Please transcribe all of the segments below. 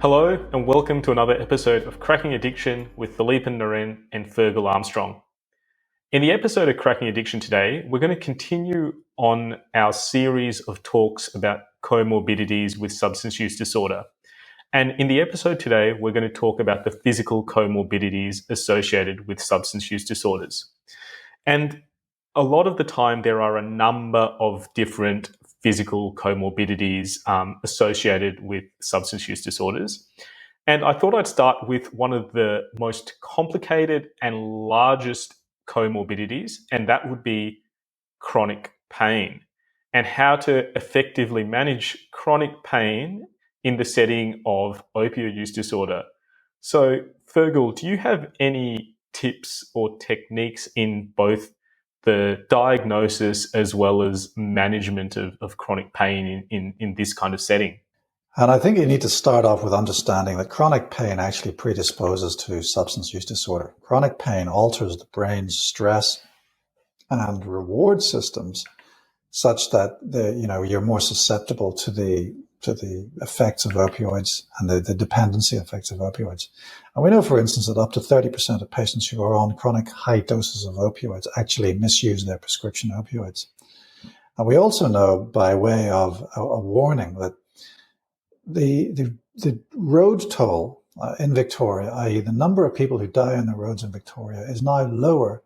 Hello and welcome to another episode of Cracking Addiction with Philippe and Naren and Fergal Armstrong. In the episode of Cracking Addiction today, we're going to continue on our series of talks about comorbidities with substance use disorder. And in the episode today, we're going to talk about the physical comorbidities associated with substance use disorders. And a lot of the time, there are a number of different physical comorbidities associated with substance use disorders. And I thought I'd start with one of the most complicated and largest comorbidities, and that would be chronic pain, and how to effectively manage chronic pain in the setting of opioid use disorder. So, Fergal, do you have any tips or techniques in both the diagnosis as well as management of chronic pain in this kind of setting? And I think you need to start off with understanding that chronic pain actually predisposes to substance use disorder. Chronic pain alters the brain's stress and reward systems such that you're more susceptible to the effects of opioids and the dependency effects of opioids. And we know, for instance, that up to 30% of patients who are on chronic high doses of opioids actually misuse their prescription opioids. And we also know, by way of a warning, that the road toll in Victoria, i.e. the number of people who die on the roads in Victoria, is now lower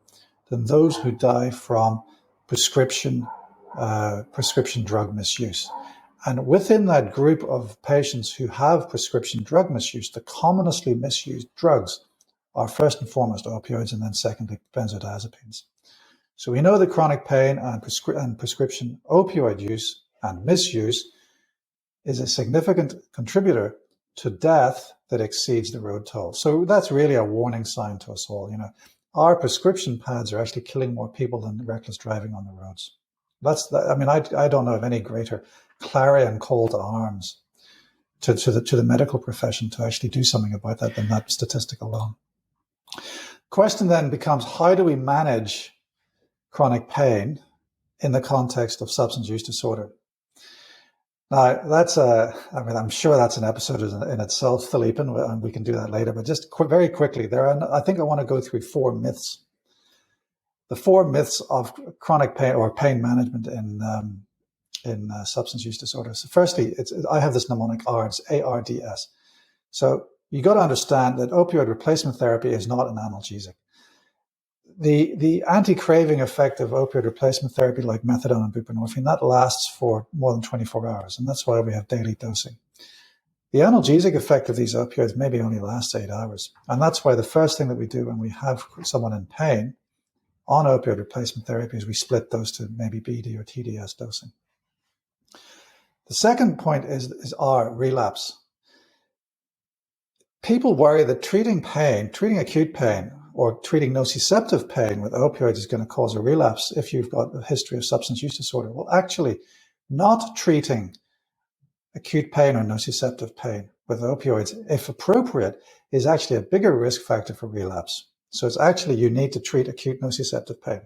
than those who die from prescription drug misuse. And within that group of patients who have prescription drug misuse, the commonly misused drugs are first and foremost opioids, and then secondly benzodiazepines. So we know that chronic pain and prescription opioid use and misuse is a significant contributor to death that exceeds the road toll. So that's really a warning sign to us all. Our prescription pads are actually killing more people than reckless driving on the roads. I don't know of any greater clarion call to arms to the medical profession to actually do something about that than that statistic alone. Question then becomes, how do we manage chronic pain in the context of substance use disorder? Now, I'm sure that's an episode in itself, Philippe, and we can do that later. But just very quickly, I think I want to go through four myths. The four myths of chronic pain or pain management in substance use disorder. So firstly, I have this mnemonic ARDS, ARDS. So you got to understand that opioid replacement therapy is not an analgesic. The anti-craving effect of opioid replacement therapy, like methadone and buprenorphine, that lasts for more than 24 hours, and that's why we have daily dosing. The analgesic effect of these opioids maybe only lasts 8 hours, and that's why the first thing that we do when we have someone in pain on opioid replacement therapy is we split those to maybe BD or TDS dosing. The second point is our relapse. People worry that treating acute pain, or treating nociceptive pain with opioids is going to cause a relapse if you've got a history of substance use disorder. Well, actually, not treating acute pain or nociceptive pain with opioids, if appropriate, is actually a bigger risk factor for relapse. So it's actually, you need to treat acute nociceptive pain.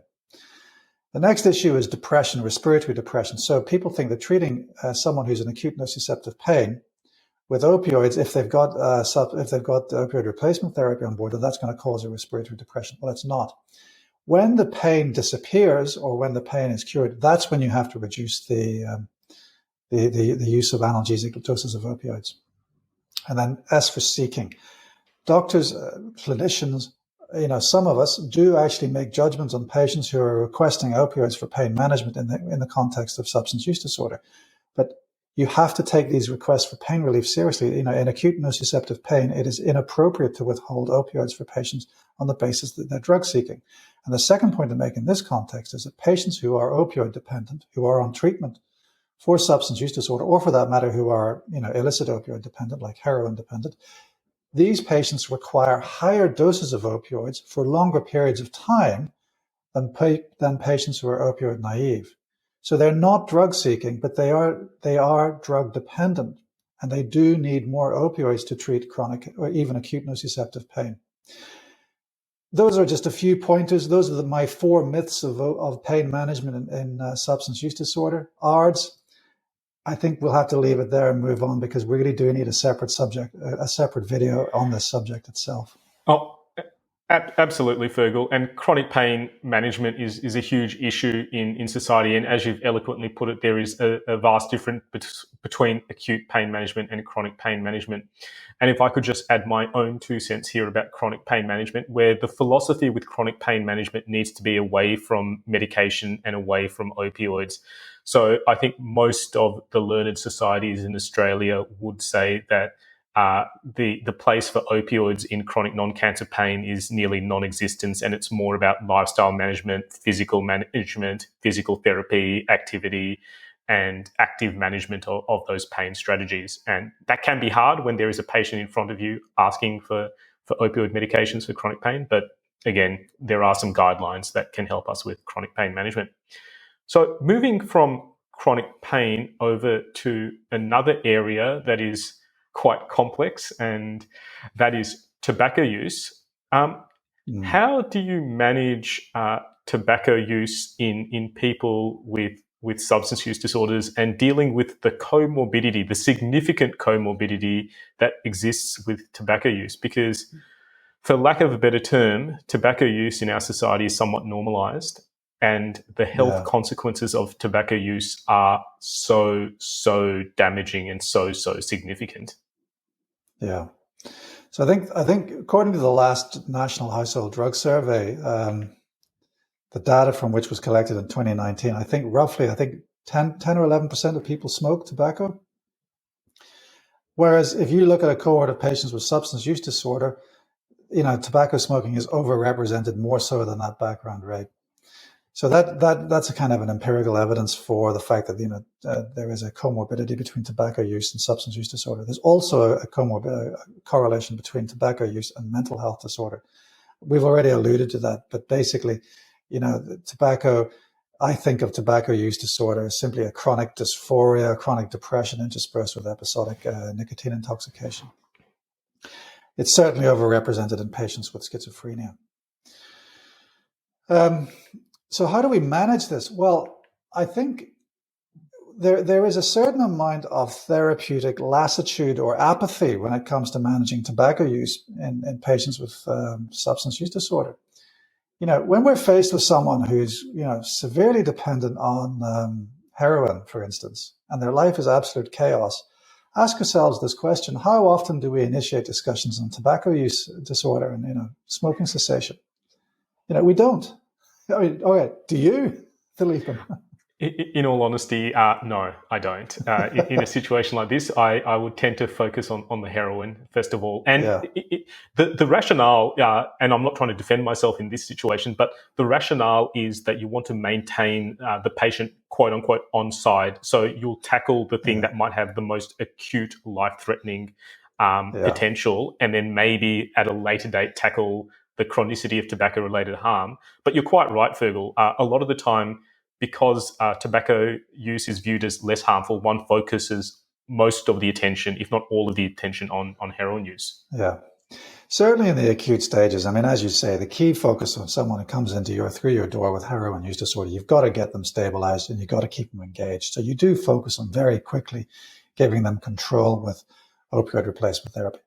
The next issue is depression, respiratory depression. So people think that treating someone who's in acute nociceptive pain with opioids, if they've got opioid replacement therapy on board, that's going to cause a respiratory depression. Well, it's not. When the pain disappears or when the pain is cured, that's when you have to reduce the use of analgesic doses of opioids. And then S for seeking. Doctors, clinicians, some of us do actually make judgments on patients who are requesting opioids for pain management in the context of substance use disorder. But you have to take these requests for pain relief seriously. In acute nociceptive pain, it is inappropriate to withhold opioids for patients on the basis that they're drug seeking. And the second point to make in this context is that patients who are opioid dependent, who are on treatment for substance use disorder, or for that matter, who are illicit opioid dependent, like heroin dependent, these patients require higher doses of opioids for longer periods of time than patients who are opioid naive. So they're not drug seeking, but they are drug dependent, and they do need more opioids to treat chronic or even acute nociceptive pain. Those are just a few pointers. Those are my four myths of pain management in substance use disorder. ARDS, I think we'll have to leave it there and move on, because we really do need a separate subject, a separate video on this subject itself. Oh, absolutely, Fergal. And chronic pain management is a huge issue in society. And as you've eloquently put it, there is a vast difference between acute pain management and chronic pain management. And if I could just add my own 2 cents here about chronic pain management, where the philosophy with chronic pain management needs to be away from medication and away from opioids. So I think most of the learned societies in Australia would say that the place for opioids in chronic non-cancer pain is nearly non-existent, and it's more about lifestyle management, physical therapy, activity, and active management of those pain strategies. And that can be hard when there is a patient in front of you asking for opioid medications for chronic pain. But again, there are some guidelines that can help us with chronic pain management. So moving from chronic pain over to another area that is quite complex, and that is tobacco use. How do you manage tobacco use in people with substance use disorders, and dealing with the comorbidity, the significant comorbidity that exists with tobacco use? Because, for lack of a better term, tobacco use in our society is somewhat normalized, and the health consequences of tobacco use are so damaging and so significant. Yeah. So I think according to the last National Household Drug Survey, the data from which was collected in 2019, I think roughly 10 or 11% of people smoke tobacco. Whereas if you look at a cohort of patients with substance use disorder, tobacco smoking is overrepresented more so than that background rate. So that's a kind of an empirical evidence for the fact that there is a comorbidity between tobacco use and substance use disorder. There's also a correlation between tobacco use and mental health disorder. We've already alluded to that, but basically, tobacco. I think of tobacco use disorder as simply a chronic dysphoria, chronic depression interspersed with episodic nicotine intoxication. It's certainly overrepresented in patients with schizophrenia. So how do we manage this? Well, I think there is a certain amount of therapeutic lassitude or apathy when it comes to managing tobacco use in patients with substance use disorder. When we're faced with someone who's, severely dependent on heroin, for instance, and their life is absolute chaos, ask ourselves this question: how often do we initiate discussions on tobacco use disorder and, smoking cessation? We don't. I mean, okay, do you, Philippe? In all honesty, no, I don't. In a situation like this, I would tend to focus on the heroin, first of all. And the rationale, and I'm not trying to defend myself in this situation, but the rationale is that you want to maintain the patient, quote unquote, on side. So you'll tackle the thing that might have the most acute, life-threatening potential, and then maybe at a later date tackle the chronicity of tobacco-related harm. But you're quite right, Fergal. A lot of the time, because tobacco use is viewed as less harmful, one focuses most of the attention, if not all of the attention, on heroin use. Yeah. Certainly in the acute stages. I mean, as you say, the key focus on someone who comes through your door with heroin use disorder, you've got to get them stabilized and you've got to keep them engaged. So you do focus on very quickly giving them control with opioid replacement therapy.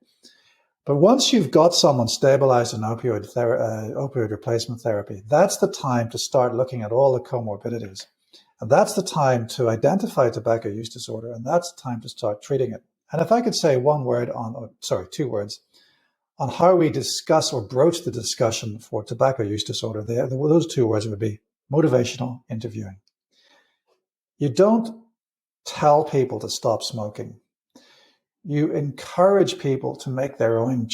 But once you've got someone stabilized in opioid replacement therapy, that's the time to start looking at all the comorbidities. And that's the time to identify tobacco use disorder, and that's the time to start treating it. And if I could say 2 words, on how we discuss or broach the discussion for tobacco use disorder, those 2 words would be motivational interviewing. You don't tell people to stop smoking. You encourage people to make their own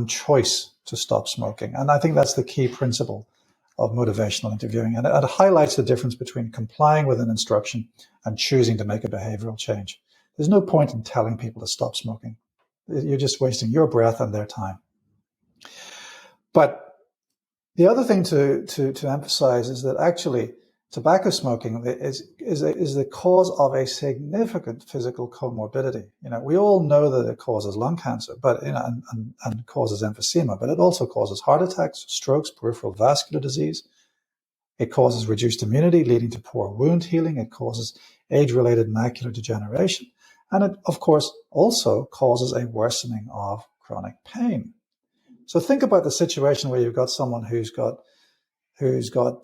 choice to stop smoking. And I think that's the key principle of motivational interviewing. And it highlights the difference between complying with an instruction and choosing to make a behavioral change. There's no point in telling people to stop smoking. You're just wasting your breath and their time. But the other thing to emphasize is that actually tobacco smoking is the cause of a significant physical comorbidity. We all know that it causes lung cancer, but and causes emphysema, but it also causes heart attacks, strokes, peripheral vascular disease. It causes reduced immunity, leading to poor wound healing. It causes age-related macular degeneration. And it, of course, also causes a worsening of chronic pain. So think about the situation where you've got someone who's got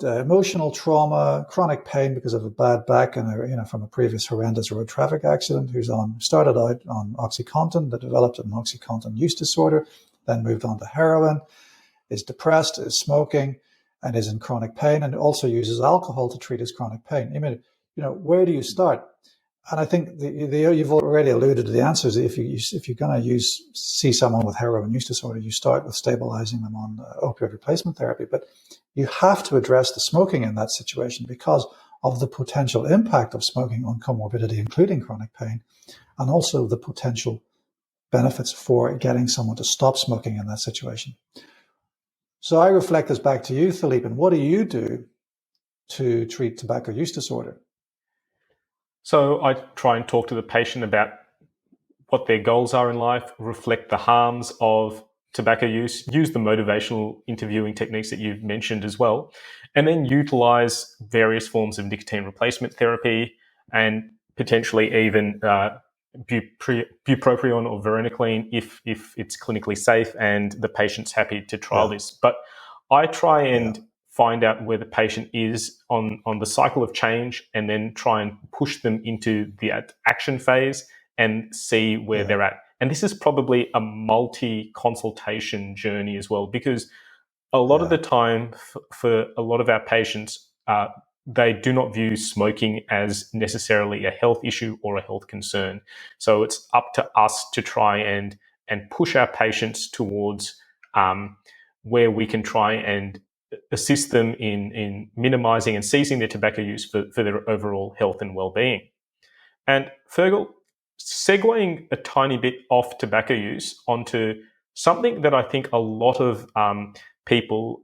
emotional trauma, chronic pain because of a bad back and from a previous horrendous road traffic accident, who's started out on OxyContin, that developed an OxyContin use disorder, then moved on to heroin, is depressed, is smoking, and is in chronic pain, and also uses alcohol to treat his chronic pain. I mean, where do you start? And I think you've already alluded to the answers. If you're going to see someone with heroin use disorder, you start with stabilizing them on opioid replacement therapy. But you have to address the smoking in that situation because of the potential impact of smoking on comorbidity, including chronic pain, and also the potential benefits for getting someone to stop smoking in that situation. So I reflect this back to you, Philippe, and what do you do to treat tobacco use disorder? So I try and talk to the patient about what their goals are in life, reflect the harms of tobacco use the motivational interviewing techniques that you've mentioned as well, and then utilize various forms of nicotine replacement therapy and potentially even bupropion or varenicline if it's clinically safe and the patient's happy to trial this. But I try and find out where the patient is on the cycle of change and then try and push them into the action phase and see where they're at. And this is probably a multi-consultation journey as well, because a lot of the time for a lot of our patients, they do not view smoking as necessarily a health issue or a health concern. So it's up to us to try and push our patients towards where we can try and assist them in minimizing and ceasing their tobacco use for their overall health and well-being. And Fergal, segueing a tiny bit off tobacco use onto something that I think a lot of people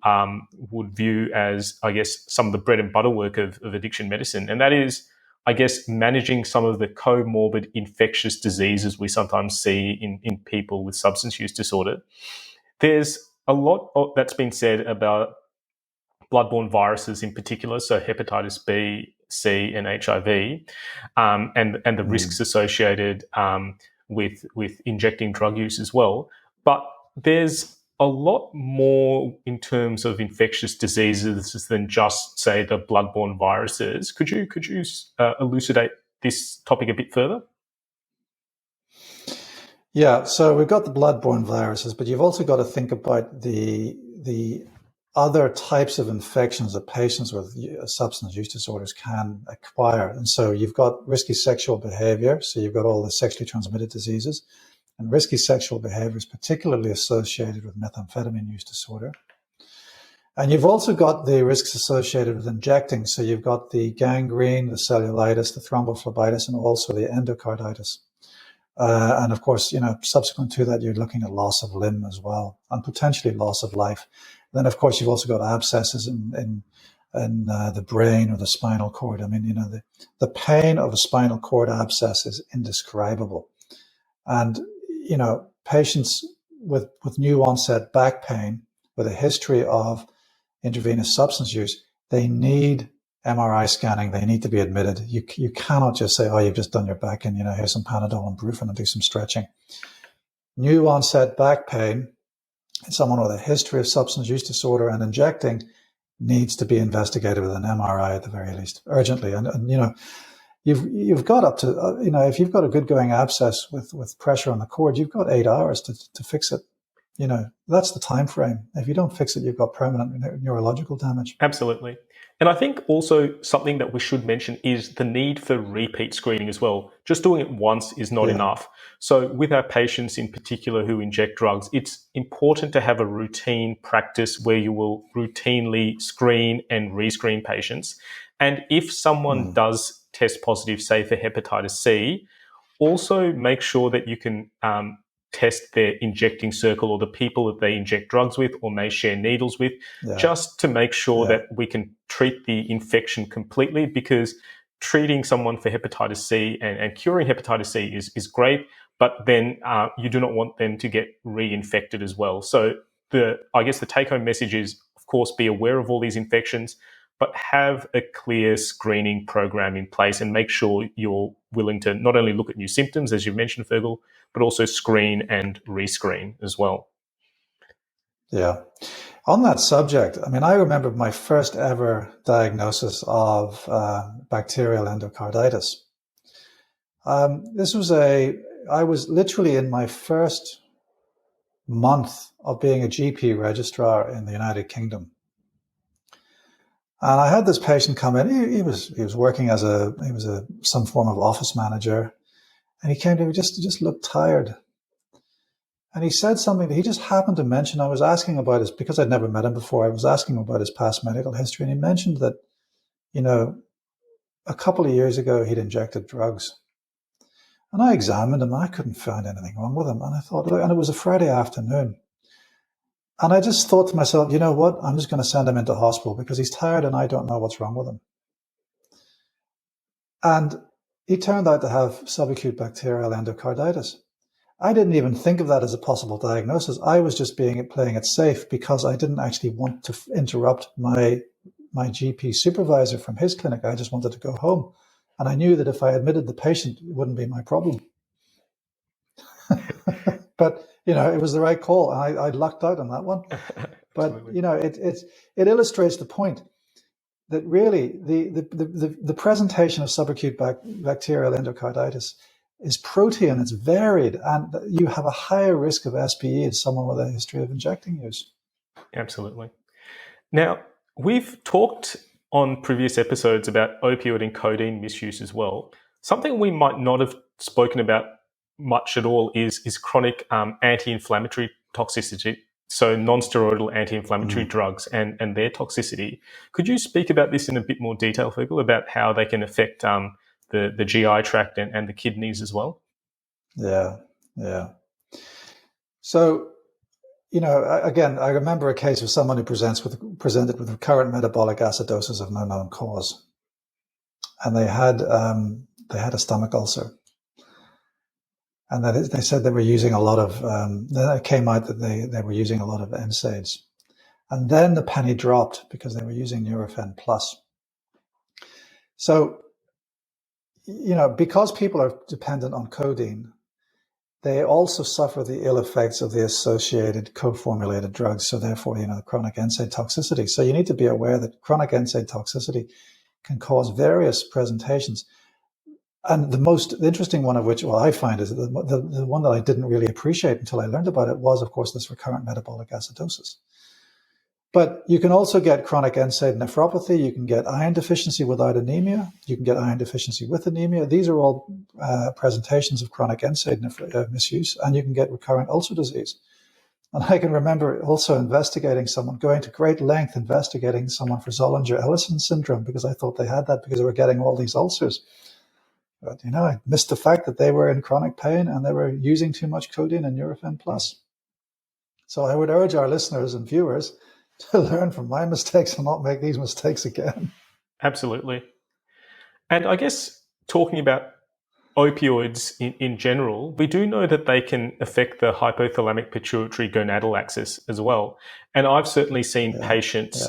would view as, I guess, some of the bread and butter work of addiction medicine. And that is, I guess, managing some of the comorbid infectious diseases we sometimes see in people with substance use disorder. There's a lot that's been said about bloodborne viruses in particular, so hepatitis B, C, and HIV, and the risks associated with injecting drug use as well. But there's a lot more in terms of infectious diseases than just, say, the bloodborne viruses. Could you elucidate this topic a bit further? Yeah, so we've got the bloodborne viruses, but you've also got to think about the other types of infections that patients with substance use disorders can acquire. And so you've got risky sexual behavior. So you've got all the sexually transmitted diseases, and risky sexual behavior is particularly associated with methamphetamine use disorder. And you've also got the risks associated with injecting. So you've got the gangrene, the cellulitis, the thrombophlebitis, and also the endocarditis. And of course, subsequent to that, you're looking at loss of limb as well, and potentially loss of life. Then, of course, you've also got abscesses in the brain or the spinal cord. I mean, the pain of a spinal cord abscess is indescribable. And, patients with new onset back pain, with a history of intravenous substance use, they need MRI scanning. They need to be admitted. You cannot just say, oh, you've just done your back and, here's some Panadol and Brufen and do some stretching. New onset back pain, someone with a history of substance use disorder and injecting needs to be investigated with an MRI at the very least, urgently. And you've got up to, if you've got a good going abscess with pressure on the cord, you've got 8 hours to fix it. That's the time frame. If you don't fix it, you've got permanent neurological damage. Absolutely. And I think also something that we should mention is the need for repeat screening as well. Just doing it once is not enough. So with our patients in particular who inject drugs, it's important to have a routine practice where you will routinely screen and rescreen patients. And if someone does test positive, say for hepatitis C, also make sure that you can test their injecting circle or the people that they inject drugs with or may share needles with, just to make sure that we can treat the infection completely, because treating someone for hepatitis C and curing hepatitis C is great, but then you do not want them to get reinfected as well. So I guess the take-home message is, of course, be aware of all these infections, but have a clear screening program in place and make sure you're willing to not only look at new symptoms, as you mentioned, Fergal, but also screen and rescreen as well. Yeah. On that subject, I mean, I remember my first ever diagnosis of bacterial endocarditis. I was literally in my first month of being a GP registrar in the United Kingdom. And I had this patient come in. He was working as some form of office manager, and he came to me, just looked tired. And he said something that he just happened to mention. I was asking about his, because I'd never met him before, I was asking him about his past medical history. And he mentioned that, a couple of years ago, he'd injected drugs. And I examined him. And I couldn't find anything wrong with him. And I thought, and it was a Friday afternoon. And I just thought to myself, you know what? I'm just going to send him into hospital because he's tired and I don't know what's wrong with him. And he turned out to have subacute bacterial endocarditis. I didn't even think of that as a possible diagnosis. I was just playing it safe because I didn't actually want to interrupt my GP supervisor from his clinic. I just wanted to go home. And I knew that if I admitted the patient, it wouldn't be my problem. But, it was the right call. I lucked out on that one. But, it illustrates the point that really the presentation of subacute bacterial endocarditis is protean, it's varied, and you have a higher risk of SBE as someone with a history of injecting use. Absolutely. Now, we've talked on previous episodes about opioid and codeine misuse as well. Something we might not have spoken about much at all is chronic anti-inflammatory toxicity, so non-steroidal anti-inflammatory drugs and their toxicity. Could you speak about this in a bit more detail, Fergal, about how they can affect the GI tract and the kidneys as well? Yeah. So, again, I remember a case of someone who presented with recurrent metabolic acidosis of no known cause, and they had a stomach ulcer. And they said they were using a lot of, then it came out that they were using a lot of NSAIDs. And then the penny dropped because they were using Nurofen Plus. So, because people are dependent on codeine, they also suffer the ill effects of the associated co-formulated drugs. So therefore, chronic NSAID toxicity. So you need to be aware that chronic NSAID toxicity can cause various presentations. And the interesting one of which, I find is the one that I didn't really appreciate until I learned about it was, of course, this recurrent metabolic acidosis. But you can also get chronic NSAID nephropathy. You can get iron deficiency without anemia. You can get iron deficiency with anemia. These are all presentations of chronic NSAID misuse, and you can get recurrent ulcer disease. And I can remember also going to great length investigating someone for Zollinger-Ellison syndrome because I thought they had that because they were getting all these ulcers. But, I missed the fact that they were in chronic pain and they were using too much codeine and Nurofen Plus. So I would urge our listeners and viewers to learn from my mistakes and not make these mistakes again. Absolutely. And I guess talking about opioids in general, we do know that they can affect the hypothalamic pituitary gonadal axis as well. And I've certainly seen patients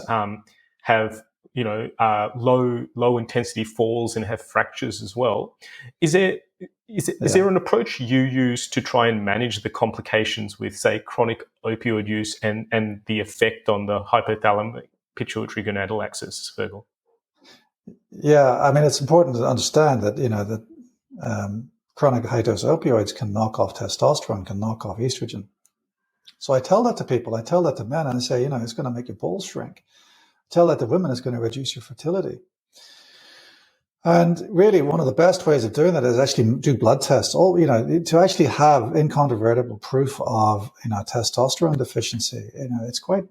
have low intensity falls and have fractures as well. Is there an approach you use to try and manage the complications with, say, chronic opioid use and the effect on the hypothalamic pituitary gonadal axis, Fergal? Yeah, I mean, it's important to understand that chronic high dose opioids can knock off testosterone, can knock off estrogen. So I tell that to people. I tell that to men, and I say, it's going to make your balls shrink. Tell that to women, it's going to reduce your fertility. And really, one of the best ways of doing that is actually do blood tests. To actually have incontrovertible proof of testosterone deficiency. It's quite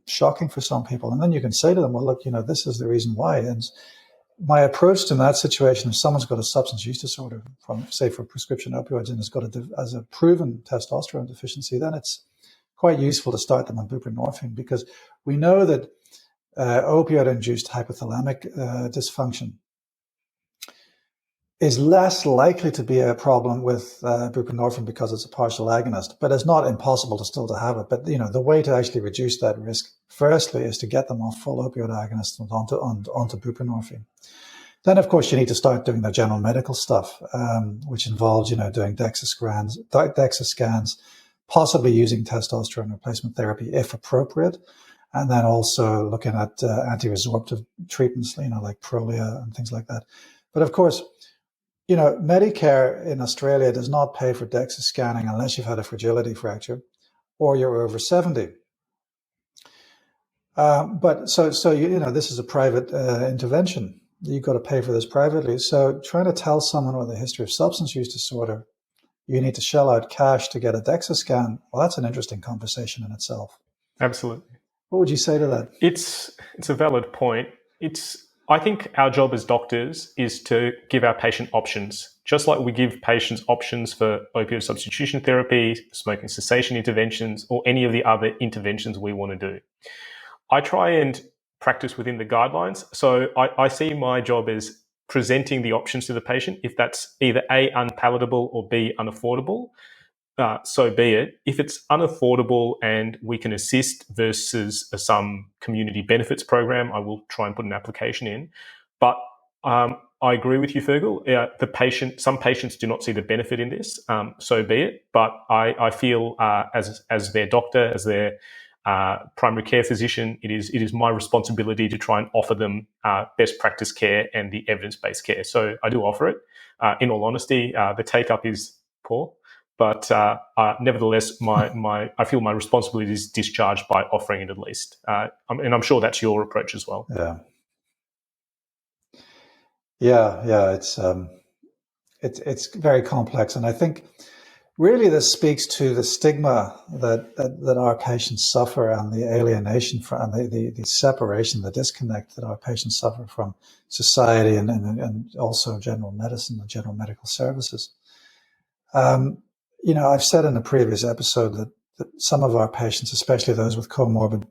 shocking for some people. And then you can say to them, well, look, this is the reason why. And my approach to that situation, if someone's got a substance use disorder for prescription opioids and has got as a proven testosterone deficiency, then it's quite useful to start them on buprenorphine because we know that opioid-induced hypothalamic dysfunction is less likely to be a problem with buprenorphine because it's a partial agonist, but it's not impossible to have it. But the way to actually reduce that risk, firstly, is to get them off full opioid agonists onto buprenorphine. Then, of course, you need to start doing the general medical stuff, which involves doing DEXA scans, possibly using testosterone replacement therapy if appropriate, and then also looking at anti-resorptive treatments, like Prolia and things like that. But of course, Medicare in Australia does not pay for DEXA scanning unless you've had a fragility fracture or you're over 70. But so this is a private intervention. You've got to pay for this privately. So trying to tell someone with a history of substance use disorder, you need to shell out cash to get a DEXA scan, well, that's an interesting conversation in itself. Absolutely. What would you say to that? It's a valid point. I think our job as doctors is to give our patient options, just like we give patients options for opioid substitution therapy, smoking cessation interventions, or any of the other interventions we want to do. I try and practice within the guidelines. So I see my job as presenting the options to the patient. If that's either A, unpalatable, or B, unaffordable, so be it. If it's unaffordable and we can assist versus some community benefits program, I will try and put an application in. But I agree with you, Fergal. Some patients do not see the benefit in this, so be it. But I feel as their doctor, as their primary care physician, it is my responsibility to try and offer them best practice care and the evidence-based care. So I do offer it. In all honesty, the take-up is poor. But nevertheless, I feel my responsibility is discharged by offering it at least, and I'm sure that's your approach as well. Yeah. It's very complex, and I think really this speaks to the stigma that our patients suffer, and the alienation from, and the separation, the disconnect that our patients suffer from society and also general medicine and general medical services. I've said in a previous episode that some of our patients, especially those with comorbid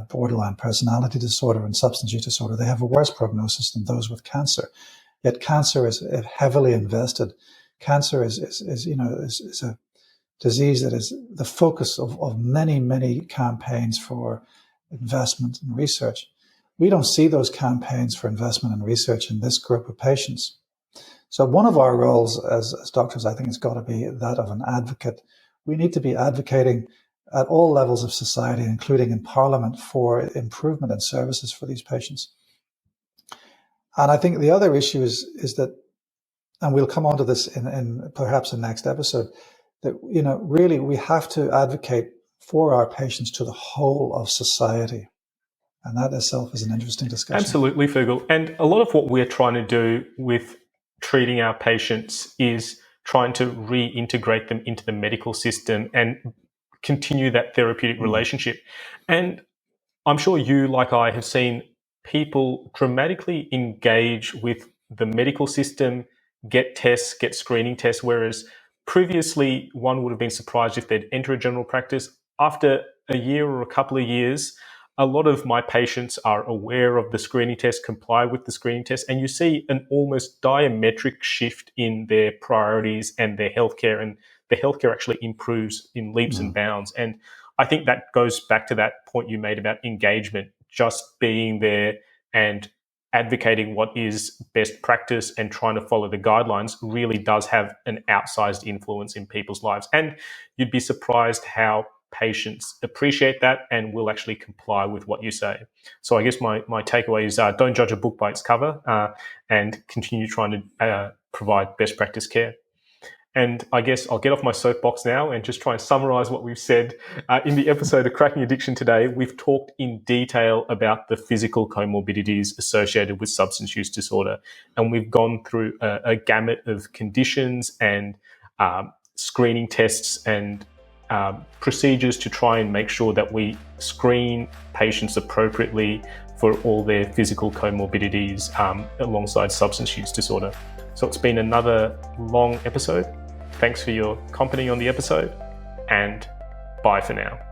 borderline personality disorder and substance use disorder, they have a worse prognosis than those with cancer. Yet cancer is heavily invested. Cancer is a disease that is the focus of many, many campaigns for investment and research. We don't see those campaigns for investment and research in this group of patients. So one of our roles as doctors, I think, has got to be that of an advocate. We need to be advocating at all levels of society, including in Parliament, for improvement in services for these patients. And I think the other issue is that, and we'll come on to this in perhaps the next episode, that really we have to advocate for our patients to the whole of society. And that itself is an interesting discussion. Absolutely, Fergal. And a lot of what we're trying to do with treating our patients is trying to reintegrate them into the medical system and continue that therapeutic relationship. And I'm sure you, like I, have seen people dramatically engage with the medical system, get tests, get screening tests, whereas previously one would have been surprised if they'd enter a general practice. After a year or a couple of years, a lot of my patients are aware of the screening test, comply with the screening test, and you see an almost diametric shift in their priorities and their healthcare, and the healthcare actually improves in leaps and bounds. And I think that goes back to that point you made about engagement, just being there and advocating what is best practice and trying to follow the guidelines really does have an outsized influence in people's lives. And you'd be surprised how patients appreciate that and will actually comply with what you say. So I guess my takeaway is don't judge a book by its cover and continue trying to provide best practice care. And I guess I'll get off my soapbox now and just try and summarize what we've said. In the episode of Cracking Addiction today, we've talked in detail about the physical comorbidities associated with substance use disorder. And we've gone through a gamut of conditions and screening tests and procedures to try and make sure that we screen patients appropriately for all their physical comorbidities alongside substance use disorder. So it's been another long episode. Thanks for your company on the episode, and bye for now.